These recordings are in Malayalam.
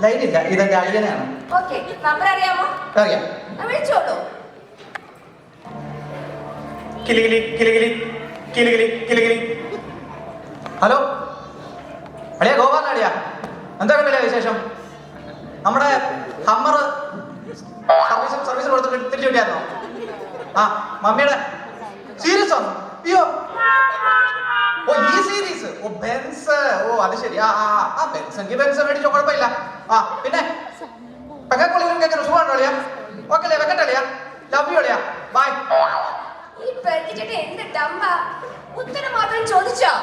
ലൈനില്ല, ഇതെന്റെ അളിയനാണ്. ഓക്കേ, നമ്പർ അറിയാമോ? അറിയാം. വിളിച്ചോളൂ. കിലികിലി കിലികിലി കിലികിലി കിലികിലി. ഹലോ അളിയ, ഗോപാലൻ അളിയ. എന്താണ് വില വിശേഷം? നമ്മുടെ ഹമ്മർ സർവീസ് കൊടുത്തിട്ട് തിരിച്ചു കിട്ടിയായിരുന്നോ? ആ, മമ്മിയുടെ സീരീസ് ആണ്. അയ്യോ, ഓ ഈ സീരീസ്, ഓ ബെൻസ്, ഓ അത് ശരി. ആ ബെൻസ് എങ്കിൽ ബെൻസ് മേടിച്ചോ, കുഴപ്പമില്ല. ആ പിന്നെ പെങ്ങക്കുള്ളിൽ സുഖമാണോ അളിയ? ഓക്കെ അല്ലേ, വെക്കട്ടെ അളിയ. ലവ് യു അളിയ, ബൈ. ഈ പെൺകുട്ടിയുടെ എന്ത് ഡമ്പാ, ഉത്തരം മാത്രം ചോദിച്ചോ?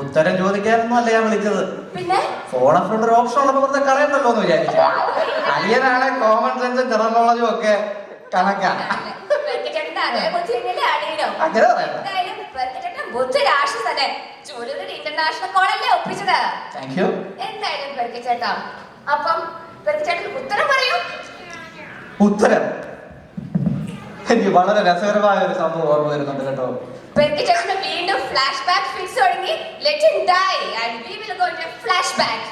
ഉത്തരം ചോദിക്കാനൊന്നും അല്ല ഞാൻ വിളിച്ചത്. പിന്നെ ഫോൺ ഫ്രണ്ട് ഒരു ഓപ്ഷൻ ഉള്ളപ്പോ വെറുതെ കളയണ്ടല്ലോ എന്ന് വിചാരിച്ചു. അളിയനാണ് കോമൺ സെൻസും ജനറൽ നോളജും ഒക്കെ കണക്കാണ്. അങ്ങനെ പറയണ്ട. ഇന്റർനാഷണൽ കോളല്ലേ ഒപ്പിച്ചത്. Thank you. എന്തായാലും പെരുക്കച്ചേട്ടാ, അപ്പം പെരുക്കച്ചേട്ടൻ ഉത്തരം പറയൂ. ഉത്തരം എനിക്ക് വളരെ രസകരമായ ഒരു സംഭവം ഓർമ്മ വരുന്നുണ്ട് കേട്ടോ. പെരുക്കച്ചേട്ടന് വീണ്ടും ഫ്ലാഷ് ബാക്ക് ഫിക്സ് തുടങ്ങി. Let him die and we will go to flash back.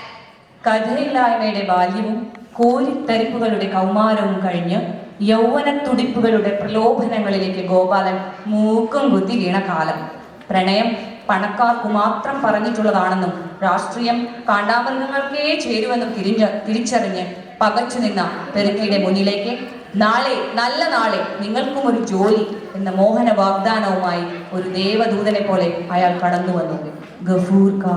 കഥയില്ലായ്മയുടെ ബാല്യവും കോരിത്തരിപ്പുകളുടെ കൗമാരവും കഴിഞ്ഞ് യൗവന തുടിപ്പുകളുടെ പ്രലോഭനങ്ങളിലേക്ക് ഗോപാലൻ മൂക്കും കുത്തി വീണ കാലം. പ്രണയം പണക്കാർക്കു മാത്രം പറഞ്ഞിട്ടുള്ളതാണെന്നും രാഷ്ട്രീയം കാണ്ടാമൃഗങ്ങൾക്കേ ചേരുവെന്നും തിരിച്ചറിഞ്ഞ് പകച്ചു നിന്ന പെരുക്കിയുടെ മുന്നിലേക്ക് നാളെ, നല്ല നാളെ, നിങ്ങൾക്കും ഒരു ജോലി എന്ന മോഹന വാഗ്ദാനവുമായി ഒരു ദേവദൂതനെ പോലെ അയാൾ കടന്നു വന്നു. ഗഫൂർ ഖാ.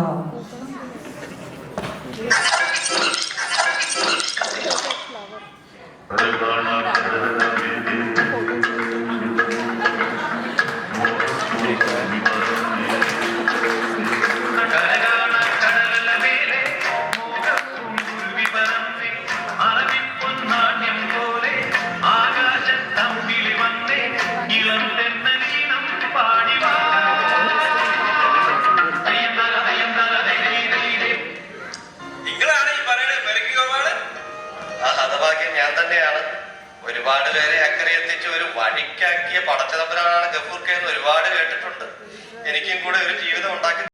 ഞാൻ തന്നെയാണ്. ഒരുപാട് പേരെ അക്കരെ എത്തിച്ച് ഒരു വഴിക്കാക്കിയ പടച്ചതമ്പരാണ് ഗഫൂർ ഖാ എന്ന് ഒരുപാട് കേട്ടിട്ടുണ്ട്. എനിക്കും കൂടെ ഒരു ജീവിതം ഉണ്ടാക്കി